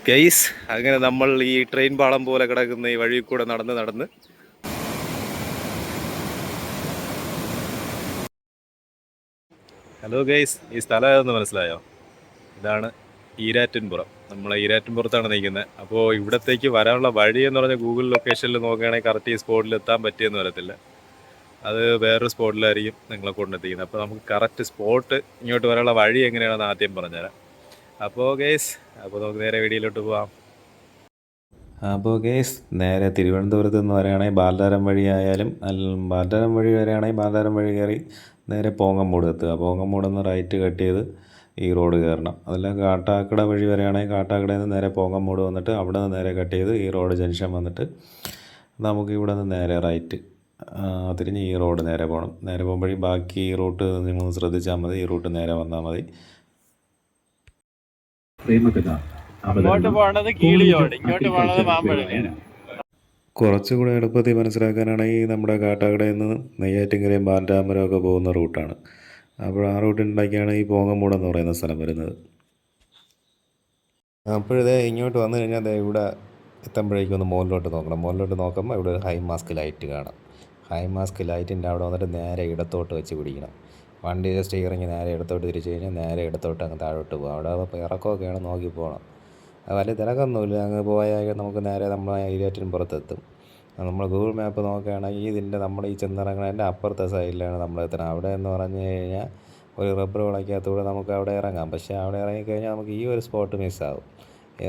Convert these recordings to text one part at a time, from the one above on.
Guys അങ്ങനെ നമ്മൾ ഈ ട്രെയിൻ പാളം പോലെ കിടക്കുന്ന ഈ വഴി കൂടെ നടന്ന് നടന്ന് ഹലോ ഗൈസ്, ഈ സ്ഥലം ഏതെന്ന് മനസ്സിലായോ? ഇതാണ് ഈരാറ്റിൻപുറം. നമ്മളെ ഈരാറ്റിൻപുറത്താണ് നിൽക്കുന്നത്. അപ്പോൾ ഇവിടത്തേക്ക് വരാനുള്ള വഴി എന്ന് പറഞ്ഞാൽ ഗൂഗിൾ ലൊക്കേഷനിൽ നോക്കുകയാണെങ്കിൽ കറക്റ്റ് ഈ സ്പോട്ടിൽ എത്താൻ പറ്റിയെന്ന് വരത്തില്ല. അത് വേറൊരു സ്പോട്ടിലായിരിക്കും നിങ്ങളെ കൊണ്ടെത്തിക്കുന്നത്. അപ്പോൾ നമുക്ക് കറക്റ്റ് സ്പോട്ട് ഇങ്ങോട്ട് വരാനുള്ള വഴി എങ്ങനെയാണെന്ന് ആദ്യം പറഞ്ഞുതരാം. അപ്പോൾ ഗൈസ്, അപ്പോൾ നമുക്ക് നേരെ വീഡിയോയിലോട്ട് പോവാം. അപ്പോൾ കേസ് നേരെ തിരുവനന്തപുരത്ത് നിന്ന് വരികയാണെങ്കിൽ ബാലതാരം വഴി ആയാലും ബാലതാരം വഴി വരികയാണെങ്കിൽ ബാലതാരം വഴി കയറി നേരെ പോങ്ങമ്മൂട് എത്തുക. പോങ്ങമ്മൂട് നിന്ന് റൈറ്റ് കട്ട് ചെയ്ത് ഈ റോഡ് കയറണം. അതല്ല കാട്ടാക്കട വഴി വരികയാണെങ്കിൽ കാട്ടാക്കടയിൽ നിന്ന് നേരെ പോങ്ങമ്മൂട് വന്നിട്ട് അവിടെ നിന്ന് നേരെ കട്ട് ചെയ്ത് ഈ റോഡ് ജംഗ്ഷൻ വന്നിട്ട് നമുക്ക് ഇവിടെ നിന്ന് നേരെ റൈറ്റ് തിരിഞ്ഞ് ഈ റോഡ് നേരെ പോകണം. നേരെ പോകുമ്പോഴേ ബാക്കി ഈ റൂട്ട് നിങ്ങൾ ശ്രദ്ധിച്ചാൽ മതി. ഈ റൂട്ട് നേരെ വന്നാൽ മതി. കുറച്ചുകൂടെ എളുപ്പത്തിൽ മനസ്സിലാക്കാനാണെങ്കിൽ നമ്മുടെ കാട്ടാക്കടയിൽ നിന്ന് നെയ്യാറ്റിൻകരയും ബാലരാമപുരം ഒക്കെ പോകുന്ന റൂട്ടാണ്. അപ്പോൾ ആ റൂട്ടുണ്ടാക്കിയാണ് ഈ പോങ്ങമ്മൂട് എന്ന് പറയുന്ന സ്ഥലം വരുന്നത്. അപ്പോഴേ ഇങ്ങോട്ട് വന്നു കഴിഞ്ഞാൽ ഇവിടെ എത്തുമ്പോഴേക്കും ഒന്ന് മുകളിലോട്ട് നോക്കണം. മുകളിലോട്ട് നോക്കുമ്പോൾ ഇവിടെ ഹൈ മാസ്ക് ലൈറ്റ് കാണാം. ഹൈ മാസ്ക് ലൈറ്റിൻ്റെ അവിടെ വന്നിട്ട് നേരെ ഇടത്തോട്ട് വെച്ച് പിടിക്കണം. വണ്ടിയുടെ സ്റ്റിയറിങ് നേരെ ഇടത്തോട്ട് തിരിച്ച് കഴിഞ്ഞാൽ നേരെ ഇടത്തോട്ട് അങ്ങ് താഴോട്ട് പോകും. അവിടെ ഇറക്കമൊക്കെയാണ് നോക്കി പോകണം. വലിയ തിരക്കൊന്നുമില്ല. അങ്ങ് പോയാൽ നമുക്ക് നേരെ നമ്മൾ ഈരാറ്റിൻപുറത്തെത്തും. നമ്മൾ ഗൂഗിൾ മാപ്പ് നോക്കുകയാണെങ്കിൽ ഇതിൻ്റെ നമ്മൾ ഈ ചെന്നിറങ്ങുന്നതിൻ്റെ അപ്പുറത്തെ സൈഡിലാണ് നമ്മൾ എത്തുന്നത്. അവിടെ എന്ന് പറഞ്ഞു കഴിഞ്ഞാൽ ഒരു റബ്ബർ വിളക്കകത്തൂടെ നമുക്ക് അവിടെ ഇറങ്ങാം. പക്ഷേ അവിടെ ഇറങ്ങിക്കഴിഞ്ഞാൽ നമുക്ക് ഈ ഒരു സ്പോട്ട് മിസ്സാവും.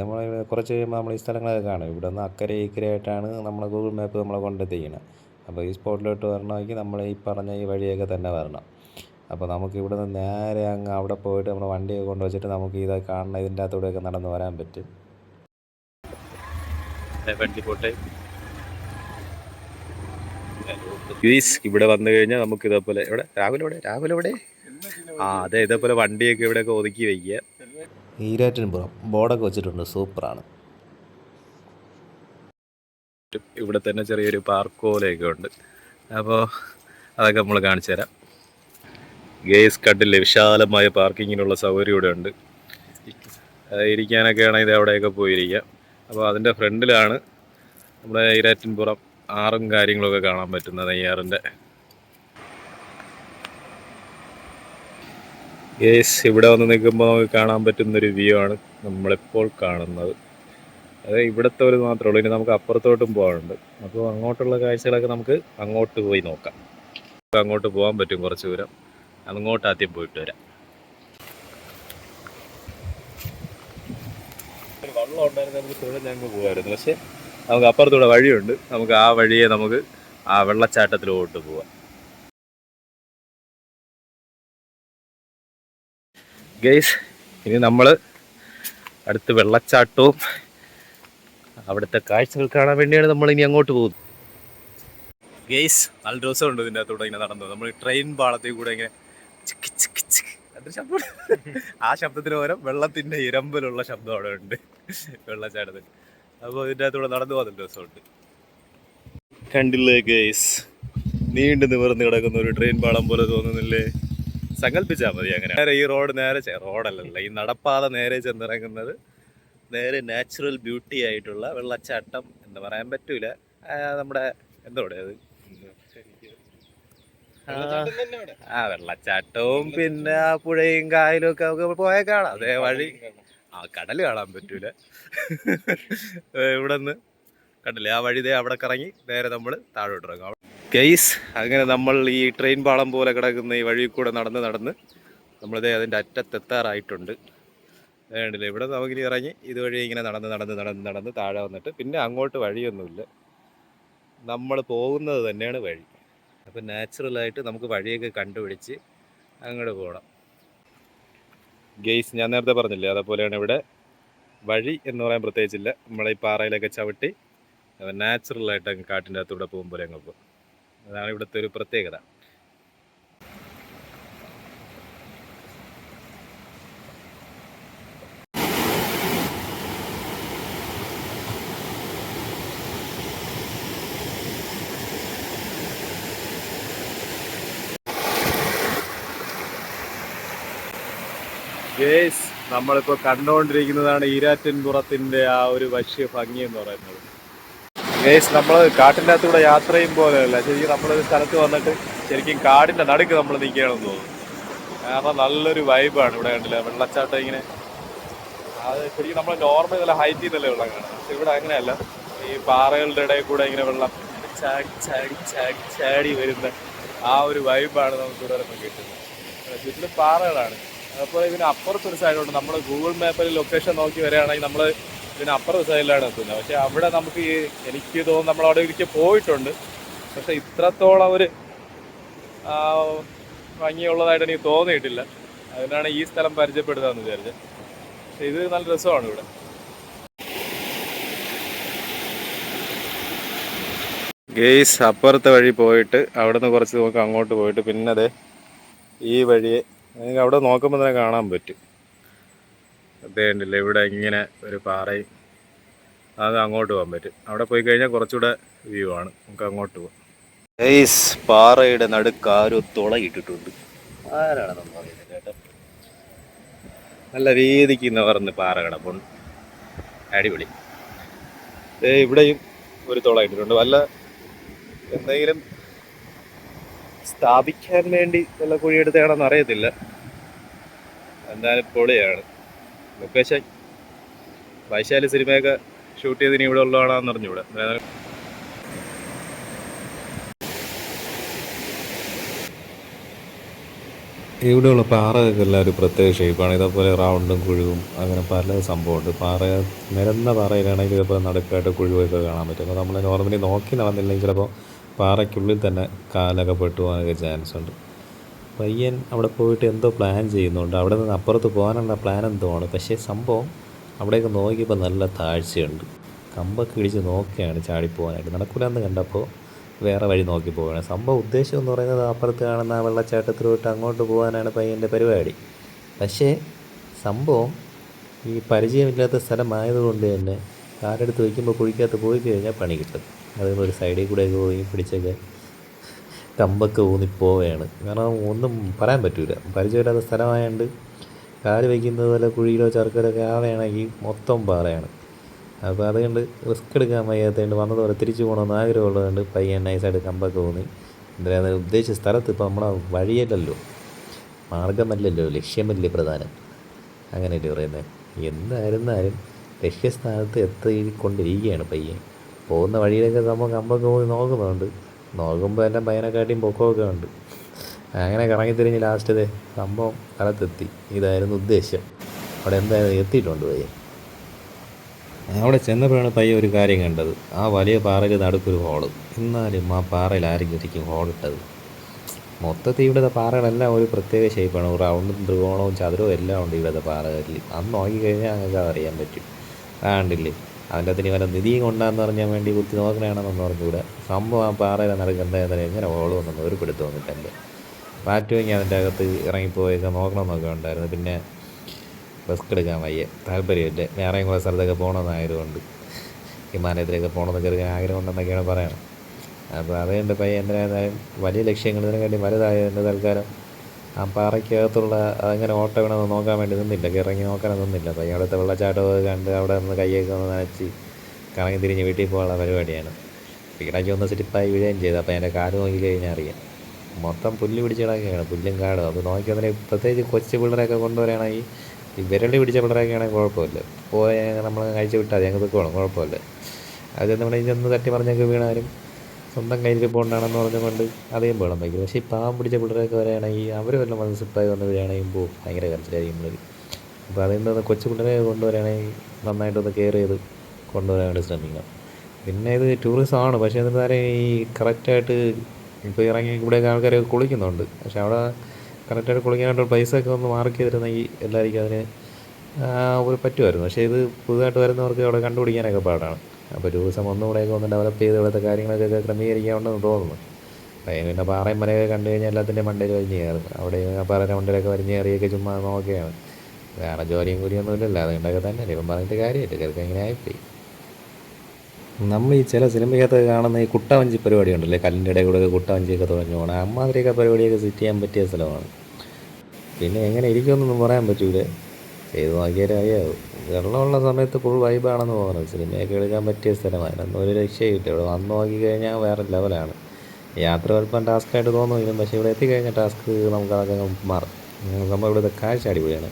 നമ്മൾ കുറച്ച് കഴിയുമ്പോൾ നമ്മൾ ഈ സ്ഥലങ്ങളൊക്കെ കാണും. ഇവിടെ നിന്ന് അക്കരെ ഇക്കരയായിട്ടാണ് നമ്മൾ ഗൂഗിൾ മാപ്പ് നമ്മളെ കൊണ്ടെത്തിക്കുന്നത്. അപ്പോൾ ഈ സ്പോട്ടിലോട്ട് വരണമെങ്കിൽ നമ്മൾ ഈ പറഞ്ഞ ഈ വഴിയൊക്കെ തന്നെ വരണം. അപ്പോൾ നമുക്ക് ഇവിടെ നിന്ന് നേരെ അങ്ങ് അവിടെ പോയിട്ട് നമ്മൾ വണ്ടിയൊക്കെ കൊണ്ടുവച്ചിട്ട് നമുക്ക് ഇത് കാണണം. ഇതിൻ്റെ അകത്തൂടെയൊക്കെ നടന്ന് വരാൻ പറ്റും. ഇവിടെ വന്നു കഴിഞ്ഞാൽ നമുക്ക് ഇതേപോലെ രാഹുൽ അതെ, ഇതേപോലെ വണ്ടിയൊക്കെ ഇവിടെയൊക്കെ ഒതുക്കി വയ്ക്കുക. ഈരാറ്റിൻപുറം ബോർഡൊക്കെ വെച്ചിട്ടുണ്ട്, സൂപ്പറാണ്. ഇവിടെ തന്നെ ചെറിയൊരു പാർക്ക് പോലെയൊക്കെ ഉണ്ട്. അപ്പോൾ അതൊക്കെ നമ്മൾ കാണിച്ചു തരാം. ഗേസ് കണ്ടില്ലേ, വിശാലമായ പാർക്കിങ്ങിനുള്ള സൗകര്യം ഇവിടെ ഉണ്ട്. ഇരിക്കാനൊക്കെ ആണെങ്കിൽ അവിടെയൊക്കെ പോയിരിക്കാം. അപ്പോൾ അതിൻ്റെ ഫ്രണ്ടിലാണ് നമ്മുടെ ഈരാറ്റിൻപുറം ആറും കാര്യങ്ങളൊക്കെ കാണാൻ പറ്റുന്നത്. നെയ്യാറിൻ്റെ ഗേസ് ഇവിടെ വന്ന് നിൽക്കുമ്പോൾ നമുക്ക് കാണാൻ പറ്റുന്നൊരു വ്യൂ ആണ് നമ്മളിപ്പോൾ കാണുന്നത്. അത് ഇവിടുത്തെ ഒരു മാത്രമേ ഉള്ളൂ. ഇനി നമുക്ക് അപ്പുറത്തോട്ടും പോകാനുണ്ട്. അപ്പോൾ അങ്ങോട്ടുള്ള കാഴ്ചകളൊക്കെ നമുക്ക് അങ്ങോട്ട് പോയി നോക്കാം. അങ്ങോട്ട് പോകാൻ പറ്റും കുറച്ച് ദൂരം. അങ്ങോട്ട് ആദ്യം പോയിട്ട് വരാം. വെള്ളം ഉണ്ടായിരുന്ന നമുക്ക് തുഴഞ്ഞ് അങ്ങ് പോകുമായിരുന്നു. പക്ഷേ നമുക്ക് അപ്പുറത്തൂടെ വഴിയുണ്ട്. നമുക്ക് ആ വഴിയെ നമുക്ക് ആ വെള്ളച്ചാട്ടത്തിലോട്ട് പോവാം. ഗൈസ്, ഇനി നമ്മൾ അടുത്ത് വെള്ളച്ചാട്ടവും അവിടുത്തെ കാഴ്ചകൾ കാണാൻ വേണ്ടിയാണ് നമ്മൾ ഇനി അങ്ങോട്ട് പോകുന്നത്. ഗൈസ്, നല്ല രസമുണ്ട് ഇതിൻ്റെ അകത്തൂടെ ഇങ്ങനെ നടന്നത്. നമ്മൾ ട്രെയിൻ പാളത്തിൽ കൂടെ ഇങ്ങനെ ചിക്ക് ചിക്ക് ചിക്ക് അതൊരു ശബ്ദം. ആ ശബ്ദത്തിന് പകരം വെള്ളത്തിൻ്റെ ഇരമ്പലുള്ള ശബ്ദം അവിടെ ഉണ്ട് വെള്ളച്ചാട്ടത്തിൽ. അപ്പോൾ ഇതിൻ്റെ അകത്തൂടെ നടന്നു പോകുന്ന രസമുണ്ട്. കണ്ടില്ലേ ഗൈസ്, നീണ്ടു നിവർന്ന് കിടക്കുന്ന ഒരു ട്രെയിൻ പാളം പോലെ തോന്നുന്നില്ലേ? സങ്കല്പിച്ചാൽ മതി അങ്ങനെ. നേരെ ഈ റോഡ് നേരെ റോഡല്ലല്ല, ഈ നടപ്പാത നേരെ ചെന്നിറങ്ങുന്നത് നേരെ നാച്ചുറൽ ബ്യൂട്ടി ആയിട്ടുള്ള വെള്ളച്ചാട്ടം എന്ന് പറയാൻ പറ്റൂല. നമ്മുടെ എന്താ പറയുക, ആ വെള്ളച്ചാട്ടവും പിന്നെ ആ പുഴയും കായലും ഒക്കെ നമുക്ക് പോയാൽ കാണാം. അതേ വഴി ആ കടൽ കാണാൻ പറ്റൂല. ഇവിടെ നിന്ന് കണ്ടില്ലേ, ആ വഴി അവിടെ കറങ്ങി നേരെ നമ്മൾ താഴോട്ട് ഇറങ്ങാം. ഗൈസ്, അങ്ങനെ നമ്മൾ ഈ ട്രെയിൻ പാളം പോലെ കിടക്കുന്ന ഈ വഴി കൂടെ നടന്ന് നടന്ന് നമ്മളിതേ അതിൻ്റെ അറ്റത്തെത്താറായിട്ടുണ്ട്. വേണ്ടില്ല, ഇവിടെ നമുക്കിനി ഇറങ്ങി ഇതുവഴി ഇങ്ങനെ നടന്ന് നടന്ന് നടന്ന് നടന്ന് താഴെ വന്നിട്ട് പിന്നെ അങ്ങോട്ട് വഴിയൊന്നുമില്ല, നമ്മൾ പോകുന്നത് തന്നെയാണ് വഴി. അപ്പോൾ നാച്ചുറലായിട്ട് നമുക്ക് വഴിയൊക്കെ കണ്ടുപിടിച്ച് അങ്ങോട്ട് പോകണം. ഗെയ്സ്, ഞാൻ നേരത്തെ പറഞ്ഞില്ലേ, അതേപോലെയാണ് ഇവിടെ വഴി എന്ന് പറയാൻ പ്രത്യേകിച്ചില്ല. നമ്മളെ ഈ പാറയിലൊക്കെ ചവിട്ടി നാച്ചുറലായിട്ട് അങ്ങ് കാട്ടിൻ്റെ അകത്തൂടെ പോകുമ്പോൾ അങ്ങ് പോകും. അതാണ് ഇവിടുത്തെ ഒരു പ്രത്യേകത. ഗേസ് നമ്മളിപ്പോൾ കണ്ടുകൊണ്ടിരിക്കുന്നതാണ് ഈരാറ്റിൻപുറത്തിൻ്റെ ആ ഒരു വശ്യ ഭംഗി എന്ന് പറയുന്നത്. ഗേസ് നമ്മൾ കാട്ടിൻ്റെ അകത്തൂടെ യാത്ര ചെയ്യുമ്പോലെയല്ല, ശരിക്കും നമ്മളൊരു സ്ഥലത്ത് വന്നിട്ട് ശരിക്കും കാടിൻ്റെ നടുക്ക് നമ്മൾ നിൽക്കുകയാണെന്ന് തോന്നുന്നു. കാരണം നല്ലൊരു വൈബാണ് ഇവിടെ. കണ്ടില്ല വെള്ളച്ചാട്ടം ഇങ്ങനെ, അത് ശരിക്കും നമ്മൾ നോർമൽ നല്ല ഹൈറ്റിൽ നിന്നല്ലേ വെള്ളം കാണാം. പക്ഷെ ഇവിടെ അങ്ങനെയല്ല, ഈ പാറകളുടെ ഇടയിൽ കൂടെ ഇങ്ങനെ വെള്ളം ചാടി ചാടി ചാടി ചാടി വരുന്ന ആ ഒരു വൈബാണ് നമുക്ക് ഇവിടെ വരുമ്പോൾ കിട്ടുന്നത്. ചുറ്റിലും പാറകളാണ്. അതുപോലെ ഇതിന് അപ്പുറത്തൊരു സൈഡുണ്ട്. നമ്മൾ ഗൂഗിൾ മാപ്പിൽ ലൊക്കേഷൻ നോക്കി വരികയാണെങ്കിൽ നമ്മൾ ഇതിന് അപ്പുറത്തെ സൈഡിലാണ് എത്തുന്നത്. പക്ഷെ അവിടെ നമുക്ക് എനിക്ക് തോന്നുന്നു നമ്മളവിടെ ഒരിക്കൽ പോയിട്ടുണ്ട്, പക്ഷെ ഇത്രത്തോളം ഒരു ഭംഗിയുള്ളതായിട്ട് എനിക്ക് തോന്നിയിട്ടില്ല. അതിനാണ് ഈ സ്ഥലം പരിചയപ്പെടുത്താമെന്ന് വിചാരിച്ചത്. പക്ഷെ ഇത് നല്ല രസമാണ് ഇവിടെ. ഗെയ്സ് അപ്പുറത്തെ വഴി പോയിട്ട് അവിടെ നിന്ന് കുറച്ച് നമുക്ക് അങ്ങോട്ട് പോയിട്ട് പിന്നെ അതെ ഈ വഴിയെ നിങ്ങൾക്ക് അവിടെ നോക്കുമ്പോൾ തന്നെ കാണാൻ പറ്റും. അദ്ദേഹമില്ല ഇവിടെ ഇങ്ങനെ ഒരു പാറയും അത് അങ്ങോട്ട് പോകാൻ പറ്റും. അവിടെ പോയി കഴിഞ്ഞാൽ കുറച്ചുകൂടെ വ്യൂ ആണ്. നമുക്ക് അങ്ങോട്ട് പോകാം. ഗെയ്സ് പാറയുടെ നടുക്ക് ആരോ തുളയിട്ടിട്ടുണ്ട്. ആരാണെന്നൊന്നും അറിയുന്നില്ല കേട്ടോ. നല്ല രീതിക്ക് നിവർന്ന് പാറ കിടപ്പുണ്ട്. അടിപൊളി. ഇവിടെയും ഒരു തുളയിട്ടിട്ടുണ്ട്. വല്ല എന്തെങ്കിലും സ്ഥാപിക്കാൻ വേണ്ടി വല്ല കുഴിയെടുത്താണെന്ന് അറിയത്തില്ല. എന്തായാലും പൊളിയാണ് ലൊക്കേഷൻ. വൈശാലി സിനിമയൊക്കെ ഷൂട്ട് ചെയ്തതിന് ഇവിടെ ഉള്ളതാണെന്ന് അറിഞ്ഞൂടെ. ഇവിടെയുള്ള പാറകൾക്കെല്ലാം ഒരു പ്രത്യേക ഷേപ്പാണ്. ഇതേപോലെ റൗണ്ടും കുഴിവും അങ്ങനെ പല സംഭവമുണ്ട്. പാറ നിരന്ന പാറയിലാണെങ്കിൽ ചിലപ്പോൾ നടുക്കായിട്ട് കുഴിവൊക്കെ കാണാൻ പറ്റും. അപ്പോൾ നമ്മൾ നോർമലി നോക്കി നടന്നില്ലെങ്കിൽ ചിലപ്പോൾ പാറയ്ക്കുള്ളിൽ തന്നെ കാലൊക്കെ പെട്ടു പോകാനൊക്കെ ചാൻസ് ഉണ്ട്. പയ്യൻ അവിടെ പോയിട്ട് എന്തോ പ്ലാൻ ചെയ്യുന്നുണ്ട്. അവിടെ നിന്ന് അപ്പുറത്ത് പോകാനുള്ള പ്ലാൻ എന്തോ ആണ്. പക്ഷേ സംഭവം അവിടെയൊക്കെ നോക്കിയപ്പോൾ നല്ല താഴ്ചയുണ്ട്. കമ്പൊക്കെ ഇടിച്ച് നോക്കിയാണ് ചാടിപ്പോകാനായിട്ട്. നടക്കില്ലെന്ന് കണ്ടപ്പോൾ വേറെ വഴി നോക്കി പോവുകയാണ്. സംഭവം ഉദ്ദേശം എന്ന് പറയുന്നത് അപ്പുറത്ത് കാണുന്ന ആ വെള്ളച്ചാട്ടത്തിലോട്ട് അങ്ങോട്ട് പോകാനാണ് പയ്യൻ്റെ പരിപാടി. പക്ഷേ സംഭവം ഈ പരിചയമില്ലാത്ത സ്ഥലമായതുകൊണ്ട് തന്നെ കാലെടുത്ത് വയ്ക്കുമ്പോൾ കുഴിക്കകത്ത് പോയി കഴിഞ്ഞാൽ പണി കിട്ടും. അതുകൊണ്ട് ഒരു സൈഡിൽ കൂടെയൊക്കെ പോയി പിടിച്ചൊക്കെ കമ്പൊക്കെ ഊന്നിപ്പോവുകയാണ്. കാരണം ഒന്നും പറയാൻ പറ്റില്ല. പരിചയമില്ലാത്ത സ്ഥലമായതുകൊണ്ട് കാല് വയ്ക്കുന്നത് പോലെ കുഴിയിലോ ചർക്കലൊക്കെ ആവുകയാണെങ്കിൽ മൊത്തം പാറയാണ്. അപ്പോൾ അതുകൊണ്ട് റിസ്ക് എടുക്കാൻ വയ്യാത്തതുകൊണ്ട് വന്നതുപോലെ തിരിച്ചു പോകണമെന്ന് ആഗ്രഹമുള്ളതുകൊണ്ട് പയ്യൻ നൈസായിട്ട് കമ്പൊക്കെ ഊന്നി എന്തായാലും ഉദ്ദേശിച്ച സ്ഥലത്ത് ഇപ്പോൾ നമ്മളെ വഴിയല്ലല്ലോ, മാർഗമല്ലല്ലോ, ലക്ഷ്യമല്ലേ പ്രധാനം. അങ്ങനെയല്ലേ പറയുന്നത്. എന്തായിരുന്നാലും ലക്ഷ്യസ്ഥാനത്ത് എത്തിക്കൊണ്ടിരിക്കുകയാണ് പയ്യൻ. പോകുന്ന വഴിയിലൊക്കെ നമ്മൾ കമ്പൊക്കെ ഊന്നി നോക്കുന്നുണ്ട്. നോക്കുമ്പോൾ എല്ലാം പയ്യനെക്കാട്ടിയും പൊക്കമൊക്കെ ഉണ്ട്. അങ്ങനെ കറങ്ങിത്തിരിഞ്ഞ് ലാസ്റ്റത്തെ സംഭവം സ്ഥലത്തെത്തി. ഇതായിരുന്നു ഉദ്ദേശം. അവിടെ എന്തായാലും എത്തിയിട്ടുണ്ട് പയ്യൻ. അവിടെ ചെന്നപ്പോഴാണ് പയ്യൻ ഒരു കാര്യം കണ്ടത്. ആ വലിയ പാറയിൽ നടുക്കൊരു ഹോള്. എന്നാലും ആ പാറയിൽ ആയിരിക്കും ഹോളിട്ടത്. മൊത്തത്തിൽ ഇവിടുത്തെ പാറകളെല്ലാം ഒരു പ്രത്യേക ഷേപ്പാണ്. റൗണ്ടും ത്രികോണവും ചതുരവും എല്ലാം ഉണ്ട് ഇവിടുത്തെ പാറകളിൽ. അന്ന് നോക്കിക്കഴിഞ്ഞാൽ ഞങ്ങൾക്ക് അതറിയാൻ പറ്റും. കണ്ടില്ലേ, അതിൻ്റെ അകത്തിന് വല്ല നിധിയും കൊണ്ടാന്ന് പറഞ്ഞാൽ വേണ്ടി കുത്തി നോക്കണമെന്നൊന്നും പറഞ്ഞുകൂടെ. സംഭവം ആ പാറയുടെ നടുക്ക് എന്തായാലും എങ്ങനെ ഹോള് വന്നെന്ന് ഒരു പിടുത്തം വന്നിട്ടുണ്ട്. മാറ്റുമെങ്കിൽ അതിൻ്റെ അകത്ത് ഇറങ്ങിപ്പോയൊക്കെ നോക്കണമെന്നൊക്കെ ഉണ്ടായിരുന്നു. പിന്നെ റിസ്ക് എടുക്കാൻ വയ്യ, താല്പര്യമില്ല. വേറെയും കുറേ സ്ഥലത്തൊക്കെ പോകണമെന്നായതുകൊണ്ട്, ഹിമാലയത്തിലൊക്കെ പോകണമെന്ന് ചെറിയ ആഗ്രഹം ഉണ്ടെന്നൊക്കെയാണ് പറയണം. അപ്പോൾ അതുകൊണ്ട് പയ്യൻ എന്തിനായാലും വലിയ ലക്ഷ്യങ്ങൾ ഇതിനെക്കാട്ടി വലുതായതിൻ്റെ തൽക്കാലം ആ പാറയ്ക്കകത്തുള്ള അതങ്ങനെ ഓട്ട വേണമെന്ന് നോക്കാൻ വേണ്ടി നിന്നില്ല, ഇറങ്ങി നോക്കാനൊന്നും നിന്നില്ല. പയ്യൻ അവിടുത്തെ വെള്ളച്ചാട്ടമൊക്കെ കണ്ട് അവിടെ നിന്ന് കയ്യൊക്കെ ഒന്ന് നനച്ച് കറങ്ങി തിരിഞ്ഞ് വീട്ടിൽ പോകാനുള്ള പരിപാടിയാണ്. ഇടയ്ക്ക് ഒന്ന് സ്ലിപ്പായി വീഴുകയും ചെയ്തു. അപ്പോൾ എൻ്റെ കാല് നോക്കി കഴിഞ്ഞാൽ അറിയാം മൊത്തം പുല്ല് പിടിച്ച് കിടക്കുകയാണ്, പുല്ലും കാടും. അത് നോക്കി അതിന് പ്രത്യേകിച്ച് കൊച്ചു പിള്ളേരൊക്കെ കൊണ്ടുവരികയാണെങ്കിൽ, ഈ വിരളി പിടിച്ച പിള്ളേരൊക്കെ ആണെങ്കിൽ കുഴപ്പമില്ല, പോയ നമ്മൾ കഴിച്ച് വിട്ടാൽ മതി, ഞങ്ങൾക്ക് പോകണം, കുഴപ്പമില്ല. അത് നമ്മൾ ഇതൊന്ന് തട്ടി പറഞ്ഞൊക്കെ വീണാലും സ്വന്തം കയ്യിൽ പോകണ്ടാണെന്ന് പറഞ്ഞുകൊണ്ട് അധികം വേണം വയ്ക്കും. പക്ഷേ ഈ പാവം പിടിച്ച പിള്ളേരൊക്കെ വരികയാണെങ്കിൽ അവർ വല്ല മനസ്സിപ്പായി വന്ന് വീഴുകയാണെങ്കിൽ ഭയങ്കര കരച്ചിലായിരിക്കും പിള്ളേർ. അപ്പോൾ അതിൽ നിന്ന് കൊച്ചു പിള്ളേരെ കൊണ്ടുവരികയാണെങ്കിൽ നന്നായിട്ടൊന്ന് കെയർ ചെയ്ത് കൊണ്ടുവരാൻ വേണ്ടി ശ്രമിക്കണം. പിന്നെ ഇത് ടൂറിസമാണ്, പക്ഷേ എന്നിരുന്നാലും ഈ കറക്റ്റായിട്ട് ഇപ്പോൾ ഇറങ്ങി ഇവിടെയൊക്കെ ആൾക്കാർ കുളിക്കുന്നുണ്ട്. പക്ഷേ അവിടെ കറക്റ്റായിട്ട് കുളിക്കാനായിട്ട് പൈസയൊക്കെ ഒന്ന് മാർക്ക് ചെയ്തിരുന്നെങ്കിൽ എല്ലാവർക്കും അതിന് ഒരു പറ്റുമായിരുന്നു. പക്ഷേ ഇത് പുതുതായിട്ട് വരുന്നവർക്ക് അവിടെ കണ്ടുപിടിക്കാനൊക്കെ പാടാണ്. അപ്പോൾ ടൂറിസം ഒന്നുകൂടെയൊക്കെ ഒന്ന് ഡെവലപ്പ് ചെയ്ത് ഇവിടുത്തെ കാര്യങ്ങളൊക്കെ ക്രമീകരിക്കാമെന്ന് തോന്നുന്നു. പിന്നെ പാറയും മലയൊക്കെ കണ്ടു കഴിഞ്ഞാൽ എല്ലാത്തിൻ്റെ മണ്ടയിൽ വലിഞ്ഞ് കയറും. അവിടെ പാറയുടെ മണ്ടയിലൊക്കെ വലിഞ്ഞ് കയറിയൊക്കെ ചുമ്മാ നോക്കുകയാണ്. വേറെ ജോലിയും കൂലിയൊന്നും ഇല്ലല്ലോ, അതുകൊണ്ടൊക്കെ തന്നെ ഇപ്പം പറഞ്ഞിട്ട് കാര്യമില്ല. ചിലർക്ക് ഇങ്ങനെ ആയിപ്പോയി. നമ്മൾ ഈ ചില സിനിമയ്ക്കകത്ത് കാണുന്ന ഈ കുട്ടവഞ്ചി പരിപാടി ഉണ്ടല്ലേ, കല്ലിൻ്റെ ഇടയിൽ കൂടെ കുട്ടവഞ്ചിയൊക്കെ തുഴഞ്ഞു പോകണം, അമ്മാതിരിയൊക്കെ പരിപാടിയൊക്കെ സെറ്റ് ചെയ്യാൻ പറ്റിയ സ്ഥലമാണ്. പിന്നെ എങ്ങനെ ഇരിക്കുമെന്നൊന്നും പറയാൻ പറ്റൂല. ചെയ്ത് നോക്കിയാലേ അറിയാവും. വെള്ളമുള്ള സമയത്ത് ഫുൾ വൈബാണെന്ന് തോന്നുന്നത്. സിനിമയൊക്കെ എടുക്കാൻ പറ്റിയ സ്ഥലമാണ്. അതിനൊന്നും ഒരു രക്ഷയില്ല. ഇവിടെ വന്ന് നോക്കിക്കഴിഞ്ഞാൽ വേറെ ലെവലാണ്. യാത്ര അല്പം ടാസ്ക്കായിട്ട് തോന്നുമെങ്കിലും പക്ഷേ ഇവിടെ എത്തിക്കഴിഞ്ഞാൽ ടാസ്ക് നമുക്കതൊക്കെ മാറും. നമ്മൾ ഇവിടുത്തെ കാഴ്ച അടിപൊളിയാണ്.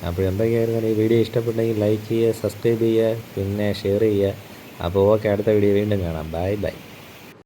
അപ്പോൾ എന്തൊക്കെയായിരുന്നു ഈ വീഡിയോ ഇഷ്ടപ്പെട്ടെങ്കിൽ ലൈക്ക് ചെയ്യുക, സബ്സ്ക്രൈബ് ചെയ്യുക, പിന്നെ ഷെയർ ചെയ്യുക. അപ്പോൾ ഓക്കെ, അടുത്ത വീഡിയോ വീണ്ടും കാണാം. Bye bye.